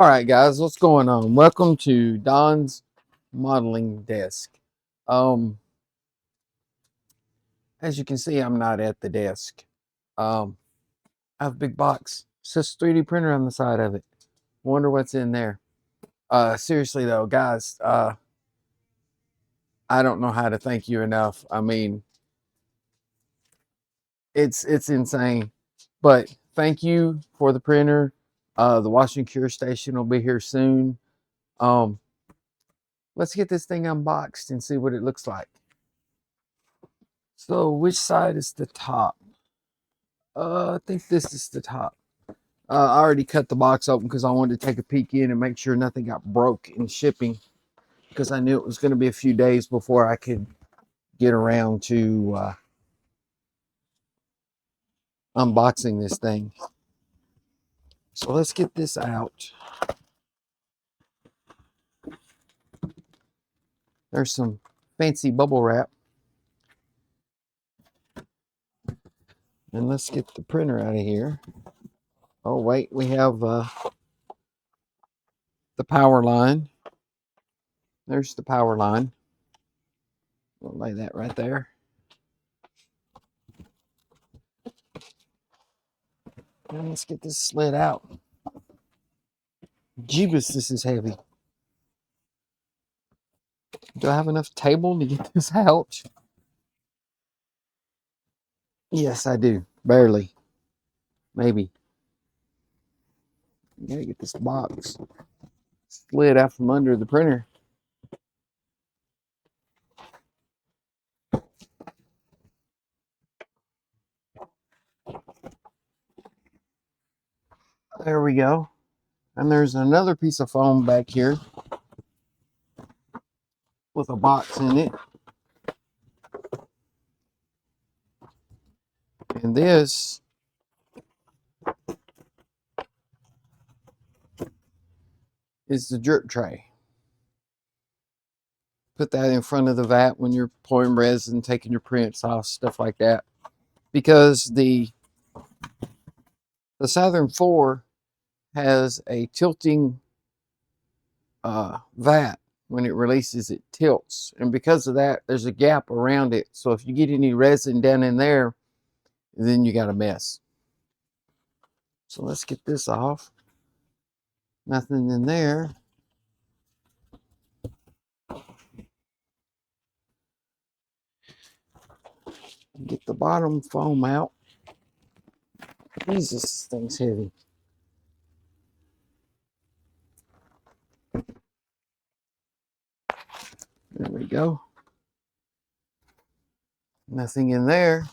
All right, guys, what's going on? Welcome to Don's modeling desk. Um, as you can see, I'm not at the desk. I have a big box. It says 3D printer on the side of it. Wonder what's in there. Seriously though, guys, I don't know how to thank you enough. I mean, it's insane. But thank you for the printer. The wash and cure station will be here soon. Um, let's get this thing unboxed and see what it looks like. So which side is the top? I think this is the top. I already cut the box open because I wanted to take a peek in and make sure nothing got broke in shipping, because I knew it was going to be a few days before I could get around to unboxing this thing. So let's get this out. There's some fancy bubble wrap. And let's get the printer out of here. Oh, wait, we have the power line. There's the power line. We'll lay that right there. And let's get this slid out. Jeebus, this is heavy. Do I have enough table to get this out? Yes, I do. Barely. Maybe. Gotta get this box slid out from under the printer. There we go. And there's another piece of foam back here with a box in it. And this is the jerk tray. Put that in front of the vat when you're pouring resin, taking your prints off, stuff like that. Because the Saturn 4 has a tilting vat. When it releases, it tilts. And because of that, there's a gap around it. So if you get any resin down in there, then you got a mess. So let's get this off. Nothing in there. Get the bottom foam out. Jesus, this thing's heavy. There we go. Nothing in there.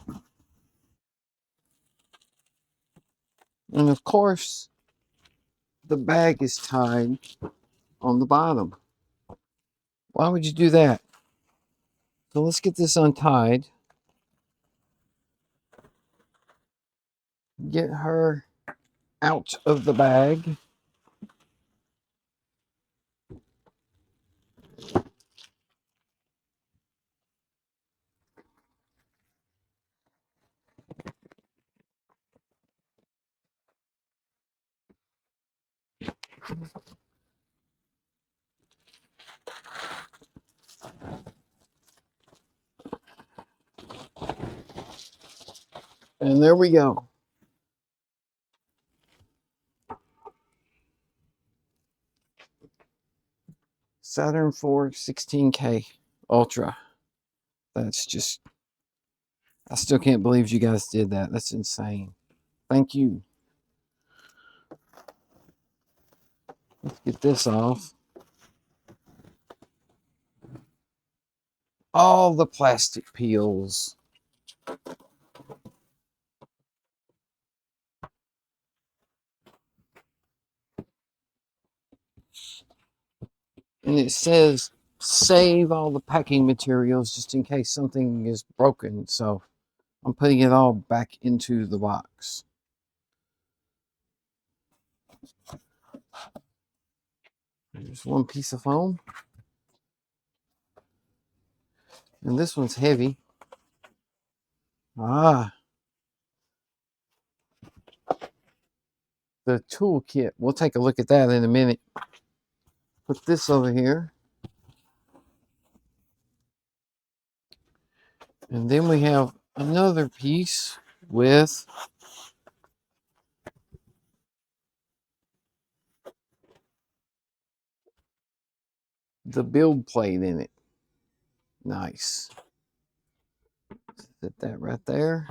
And of course, the bag is tied on the bottom. Why would you do that? So let's get this untied. Get her out of the bag. And there we go. Saturn 4 16K Ultra. That's just, I still can't believe you guys did that. That's insane. Thank you. Let's get this off. All the plastic peels. And it says save all the packing materials just in case something is broken. So I'm putting it all back into the box. There's one piece of foam. And this one's heavy. Ah. the tool kit. We'll take a look at that in a minute. Put this over here. And then we have another piece with the build plate in it. Nice. Set that right there.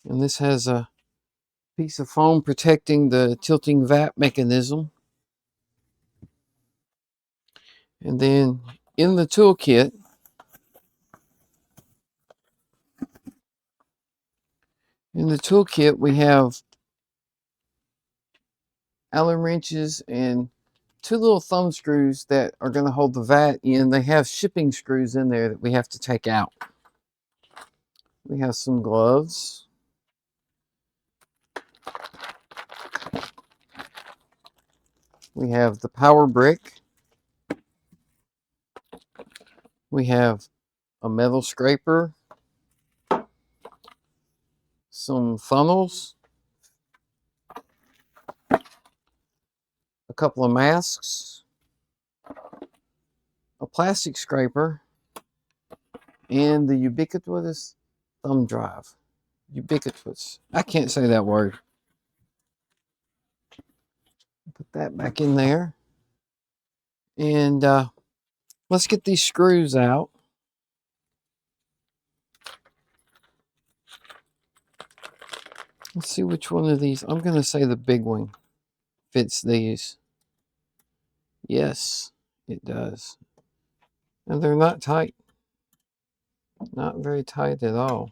And this has a piece of foam protecting the tilting vat mechanism. And then in the toolkit, we have Allen wrenches and 2 little thumb screws that are going to hold the vat in. They have shipping screws in there that we have to take out. We have some gloves. We have the power brick. We have a metal scraper, some funnels, a couple of masks, a plastic scraper, and the ubiquitous thumb drive. Ubiquitous. I can't say that word. Put that back in there. And let's get these screws out. Let's see which one of these. I'm going to say the big one fits these. Yes, it does. And they're not tight. Not very tight at all.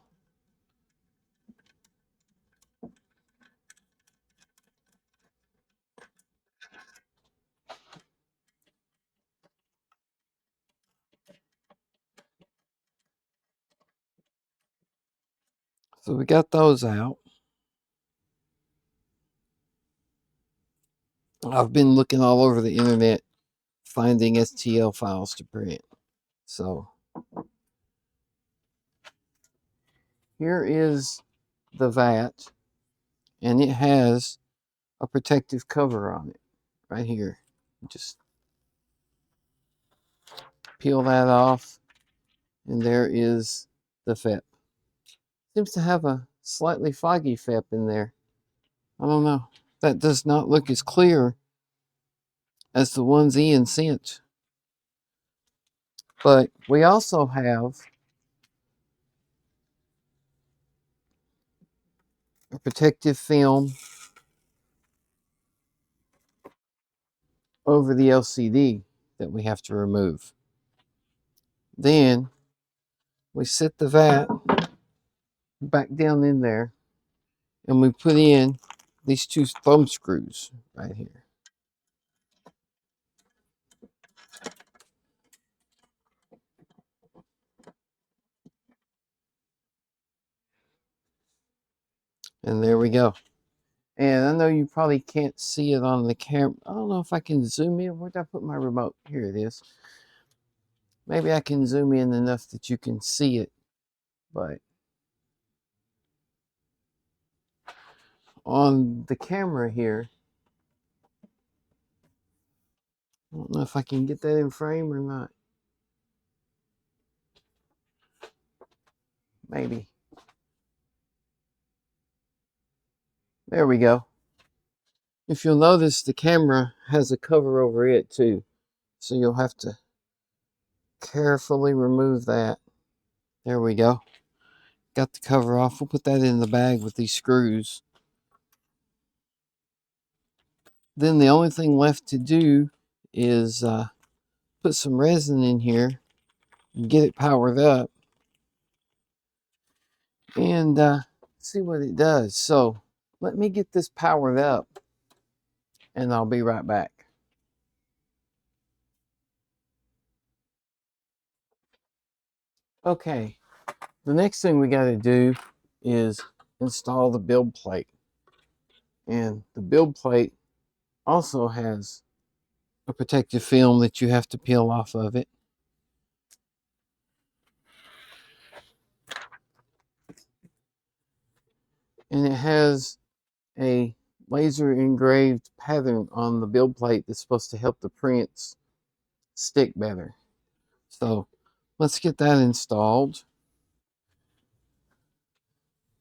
So we got those out. I've been looking all over the internet finding STL files to print. So here is the vat, and it has a protective cover on it right here. Just peel that off, and there is the FEP. Seems to have a slightly foggy FEP in there. I don't know. That does not look as clear as the ones Ian sent. But we also have a protective film over the LCD that we have to remove. Then we set the vat back down in there, and we put in these 2 thumb screws right here. And there we go. And I know you probably can't see it on the camera. I don't know if I can zoom in. Where did I put my remote? Here it is. Maybe I can zoom in enough that you can see it. But on the camera here, I don't know if I can get that in frame or not. Maybe. There we go. If you'll notice, the camera has a cover over it too. So you'll have to carefully remove that. There we go. Got the cover off. We'll put that in the bag with these screws. Then the only thing left to do is put some resin in here and get it powered up and see what it does. So let me get this powered up and I'll be right back. Okay, the next thing we got to do is install the build plate. And the build plate also has a protective film that you have to peel off of it. and it has a laser engraved pattern on the build plate that's supposed to help the prints stick better. So let's get that installed.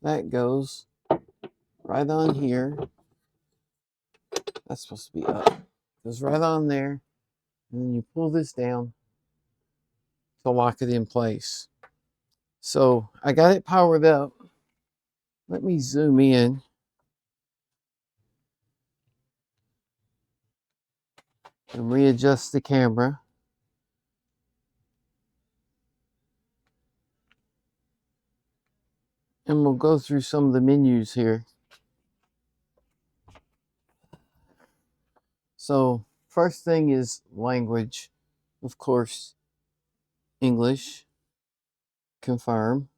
That goes right on here. That's supposed to be up. Goes right on there. And then you pull this down to lock it in place. So I got it powered up. Let me zoom in. And readjust the camera. And we'll go through some of the menus here. So first thing is language. Of course, English. Confirm.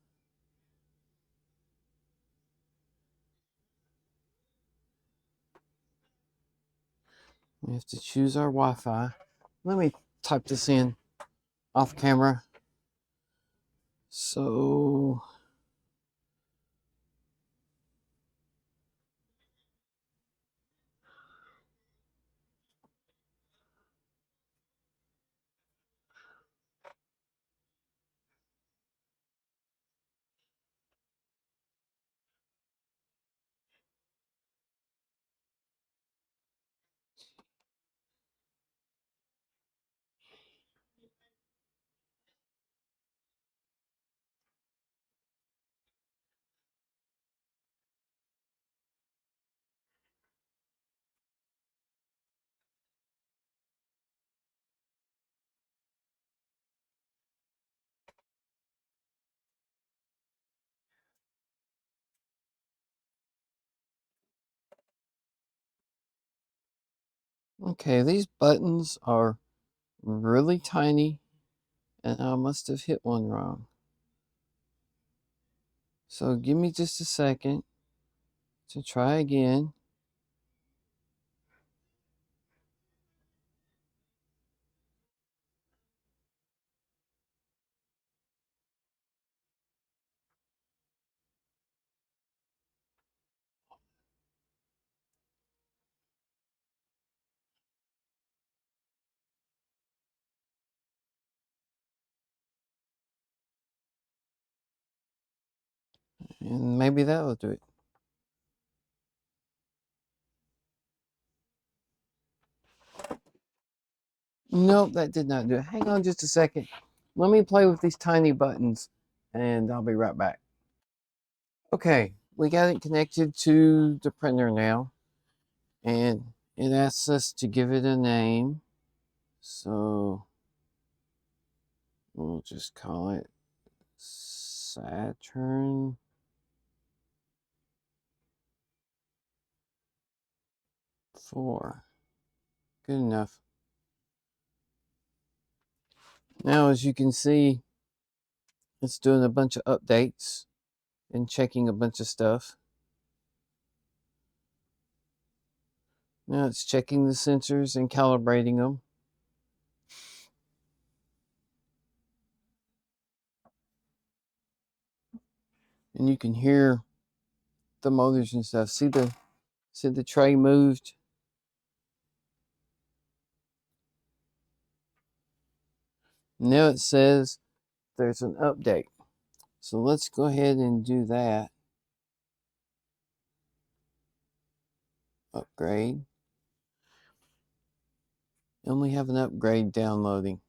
We have to choose our Wi-Fi. Let me type this in off camera. So okay, these buttons are really tiny, and I must have hit one wrong. So give me just a second to try again. And maybe that'll do it. Nope, that did not do it. Hang on just a second. Let me play with these tiny buttons, and I'll be right back. Okay, we got it connected to the printer now, and it asks us to give it a name. So we'll just call it Saturn 4. Good enough. Now, as you can see, it's doing a bunch of updates and checking a bunch of stuff. Now it's checking the sensors and calibrating them. And you can hear the motors and stuff. See the tray moved. Now it says there's an update. So let's go ahead and do that. Upgrade. And we have an upgrade downloading.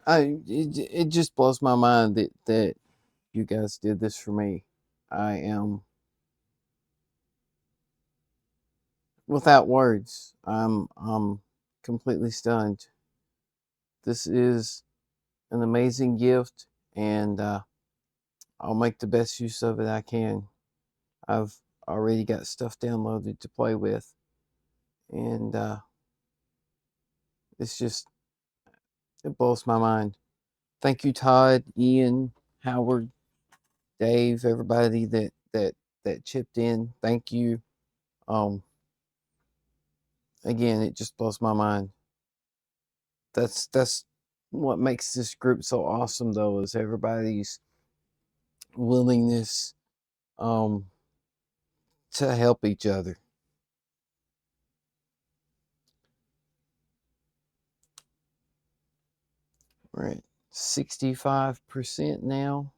It just blows my mind that you guys did this for me. I am without words. I'm completely stunned. This is an amazing gift, and I'll make the best use of it I can. I've already got stuff downloaded to play with, and it's just it blows my mind. Thank you, Todd, Ian, Howard, Dave, everybody that chipped in. Thank you. Um, Again, it just blows my mind. That's what makes this group so awesome, though, is everybody's willingness um to help each other. We're at 65% now.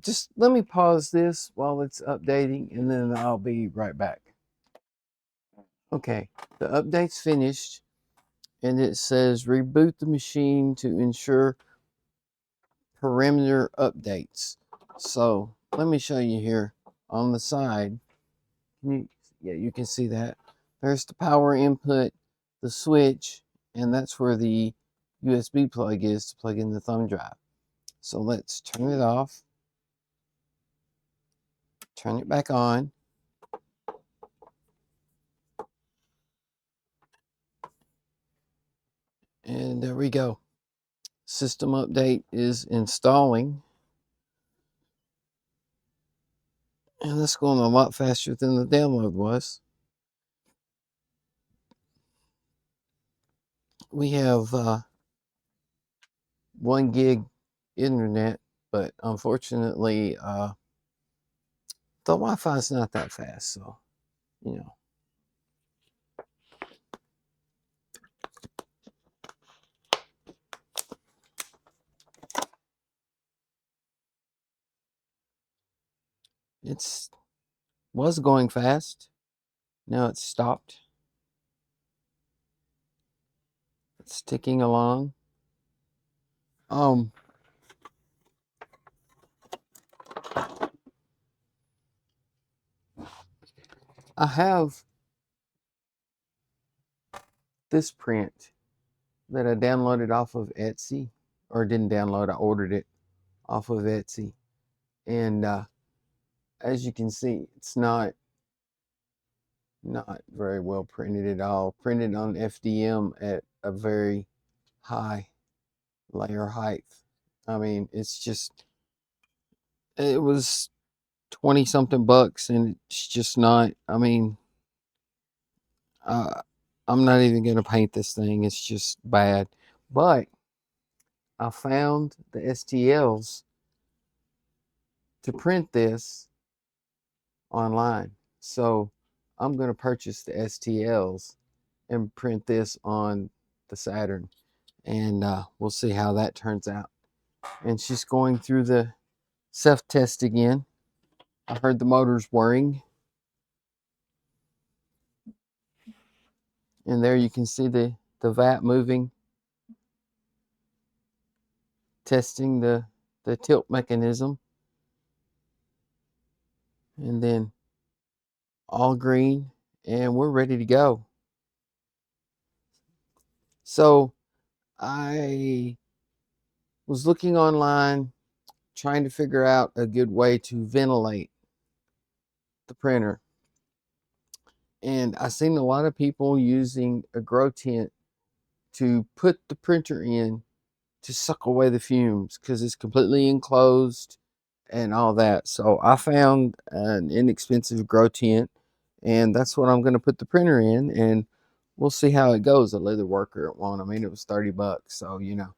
Just let me pause this while it's updating, and then I'll be right back. Okay, the update's finished, and it says reboot the machine to ensure perimeter updates. So let me show you here on the side. Yeah, you can see that. There's the power input, the switch, and that's where the USB plug is to plug in the thumb drive. So let's turn it off, turn it back on, and there we go. System update is installing, and that's going a lot faster than the download was. We have 1 gig internet, but unfortunately the Wi-Fi is not that fast, so you know. It's was going fast. Now it's stopped. It's ticking along. Um, I have this print that I downloaded off of Etsy, or didn't download. I ordered it off of Etsy, and as you can see, it's not very well printed at all. Printed on FDM at a very high layer height. I mean, it's just, it was 20 something bucks, and it's just not, I mean, uh, I'm not even going to paint this thing. It's just bad. But I found the STLs to print this online. So I'm going to purchase the STLs and print this on the Saturn. And we'll see how that turns out. And she's going through the self-test again. I heard the motor's whirring. And there you can see the vat moving, testing the tilt mechanism. And then all green, and we're ready to go. So I was looking online, trying to figure out a good way to ventilate the printer. And I seen a lot of people using a grow tent to put the printer in to suck away the fumes because it's completely enclosed and all that. So I found an inexpensive grow tent, and that's what I'm going to put the printer in, and we'll see how it goes. A leather worker at one. I mean, it was 30 bucks, so you know.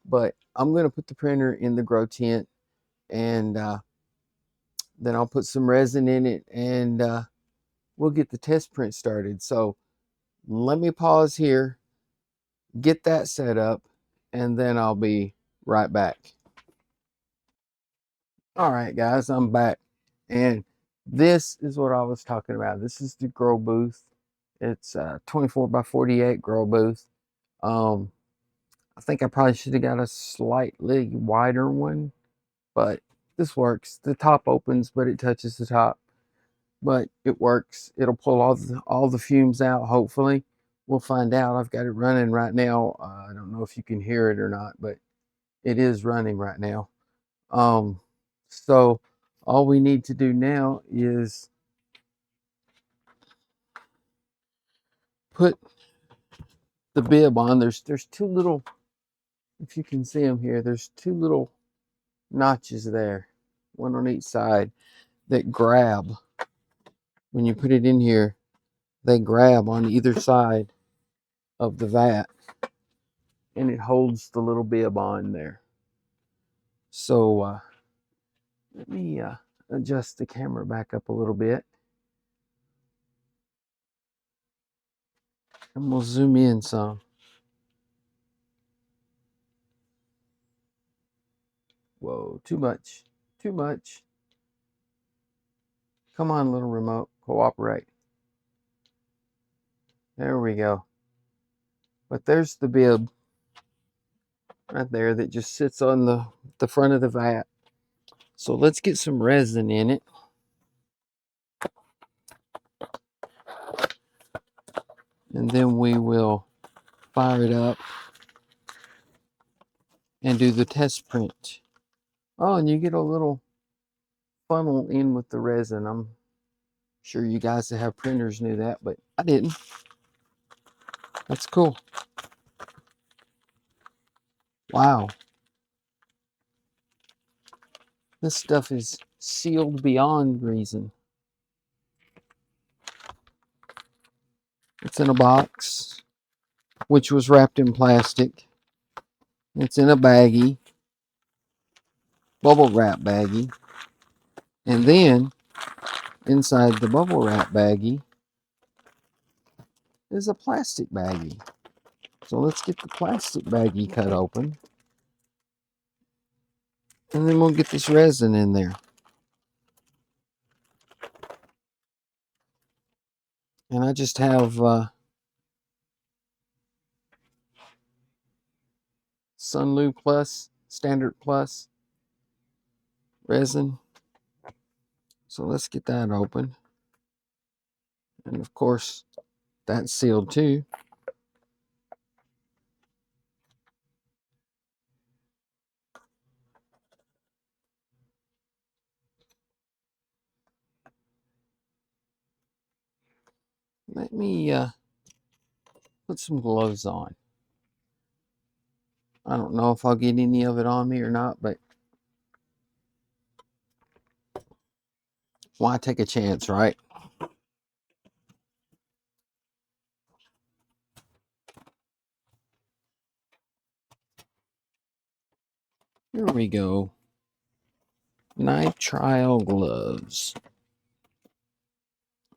But I'm going to put the printer in the grow tent, and then I'll put some resin in it, and we'll get the test print started. So let me pause here, get that set up, and then I'll be right back. All right, guys, I'm back, and this is what I was talking about. This is the grow booth. It's a 24 by 48 grow booth. I think I probably should have got a slightly wider one, but this works. The top opens, but it touches the top. But it works. It'll pull all the fumes out, hopefully. We'll find out. I've got it running right now. I don't know if you can hear it or not, but it is running right now. So all we need to do now is put the bib on. There's two little, if you can see them here, there's two little notches there, one on each side, that grab. When you put it in here, they grab on either side, of the vat, and it holds the little bib on there. So let me adjust the camera back up a little bit, and we'll zoom in some. Whoa, too much, too much. Come on, little remote, cooperate. There we go. But there's the bib right there that just sits on the front of the vat. So let's get some resin in it. And then we will fire it up and do the test print. Oh, and you get a little funnel in with the resin. I'm sure you guys that have printers knew that, but I didn't. That's cool. Wow. This stuff is sealed beyond reason. It's in a box, which was wrapped in plastic. It's in a baggie, bubble wrap baggie. And then inside the bubble wrap baggie is a plastic baggie. So let's get the plastic baggie cut open. And then we'll get this resin in there. And I just have Sunlu Plus, Standard Plus resin. So let's get that open. And of course, that's sealed too. Let me put some gloves on. I don't know if I'll get any of it on me or not, but why take a chance, right? Here we go. Nitrile gloves.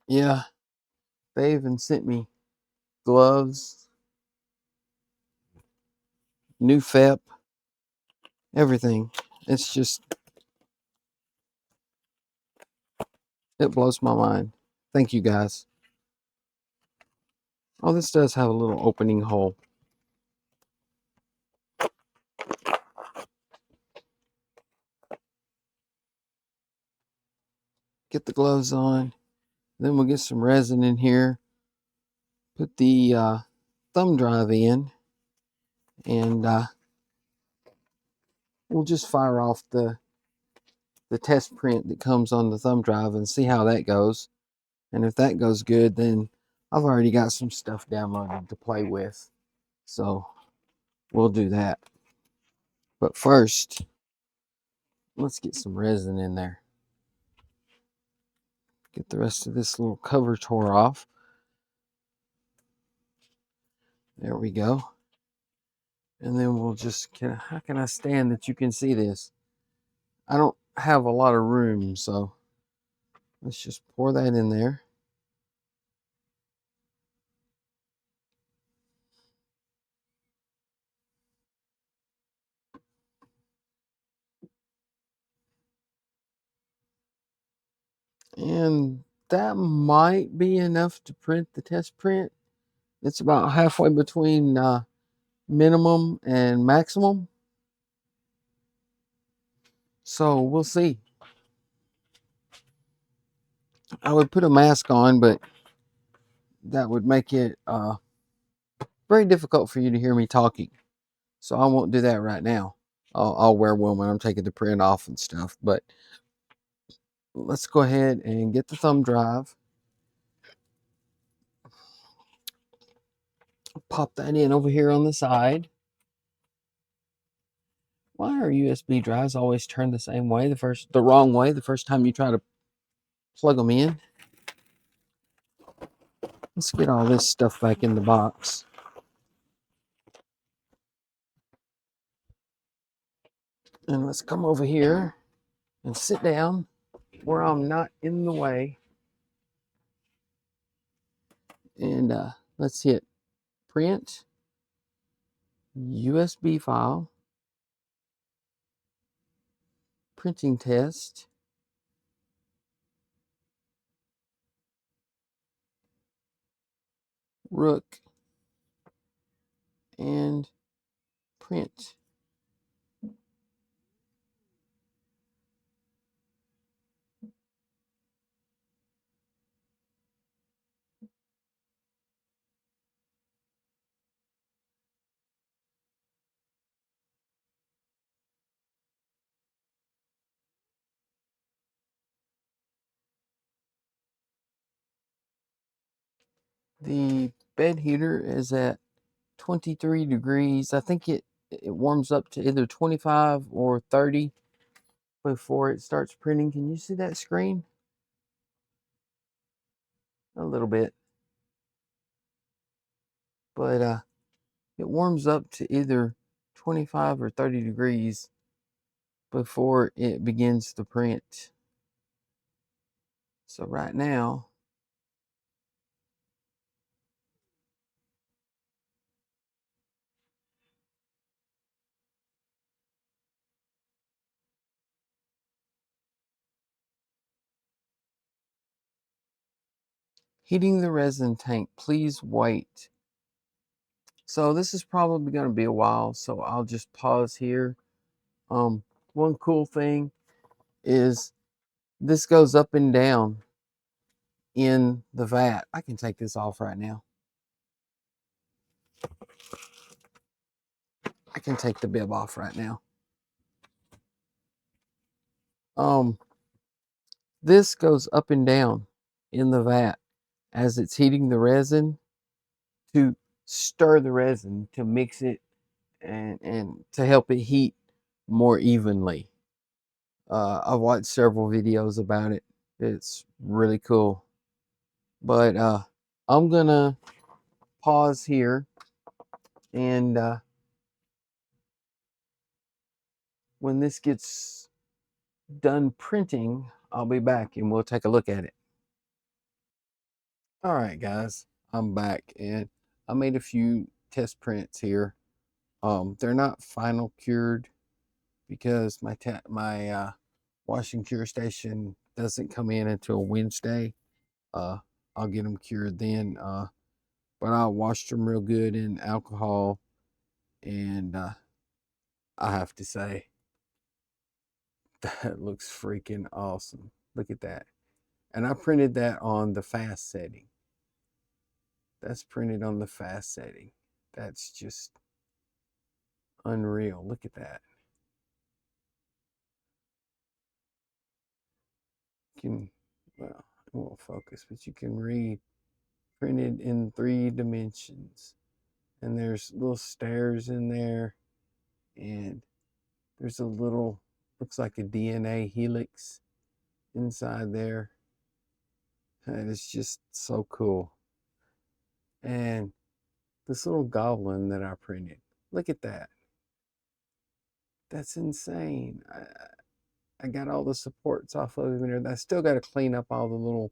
Yeah, they even sent me gloves, new FEP, everything. It's just, it blows my mind. Thank you guys. Oh, this does have a little opening hole. Get the gloves on. Then we'll get some resin in here. Put the thumb drive in. And we'll just fire off the test print that comes on the thumb drive and see how that goes. And if that goes good, then I've already got some stuff downloaded to play with. So we'll do that. But first, let's get some resin in there. Get the rest of this little cover tore off. There we go. And then we'll just, how can I stand that you can see this? I don't have a lot of room, so let's just pour that in there. And that might be enough to print the test print. It's about halfway between minimum and maximum. So we'll see. I would put a mask on, but that would make it very difficult for you to hear me talking. So I won't do that right now. I'll wear one when I'm taking the print off and stuff. But let's go ahead and get the thumb drive. Pop that in over here on the side. Why are USB drives always turned the wrong way the first time you try to plug them in? Let's get all this stuff back in the box. And let's come over here and sit down where I'm not in the way. And let's hit print, USB file, printing test, rook, and print. The bed heater is at 23 degrees. I think it warms up to either 25 or 30 before it starts printing. Can you see that screen? A little bit. But it warms up to either 25 or 30 degrees before it begins to print. So right now, heating the resin tank, please wait. So this is probably going to be a while, so I'll just pause here. One cool thing is this goes up and down in the vat. I can take this off right now. I can take the bib off right now. This goes up and down in the vat as it's heating the resin to stir the resin, to mix it and to help it heat more evenly. I've watched several videos about it. It's really cool. But I'm gonna pause here, and when this gets done printing, I'll be back and we'll take a look at it. All right, guys, I'm back, and I made a few test prints here. They're not final cured because my wash and cure station doesn't come in until Wednesday. Uh, I'll get them cured then. But I washed them real good in alcohol, and I have to say that looks freaking awesome. Look at that. And I printed that on the fast setting. That's printed on the fast setting. That's just unreal. Look at that. You can, well, it won't focus, but you can read printed in 3 dimensions. And there's little stairs in there, and there's a little, looks like a DNA helix inside there. And it's just so cool. And this little goblin that I printed, look at that. That's insane. I got all the supports off of him, and I still got to clean up all the little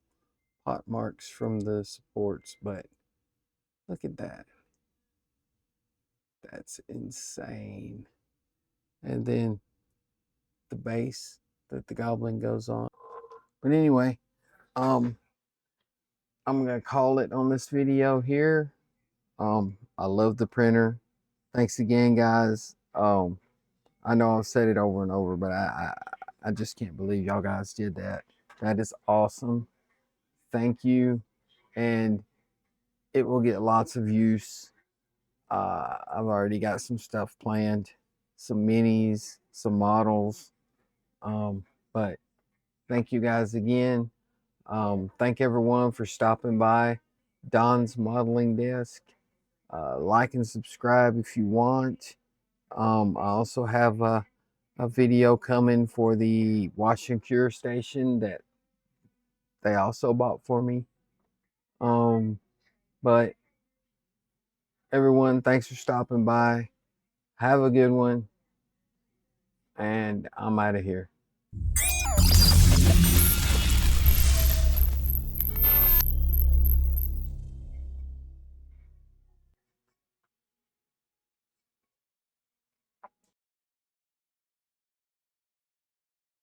pot marks from the supports, but look at that. That's insane. And then the base that the goblin goes on. But anyway, I'm gonna call it on this video here. I love the printer. Thanks again, guys. I know I've said it over and over, but I just can't believe y'all guys did that. That is awesome. Thank you, and it will get lots of use. I've already got some stuff planned, some minis, some models. But thank you guys again. Thank everyone for stopping by Don's Modeling Desk. Like and subscribe if you want. I also have a video coming for the wash and cure station that they also bought for me. But everyone, thanks for stopping by. Have a good one. and I'm out of here.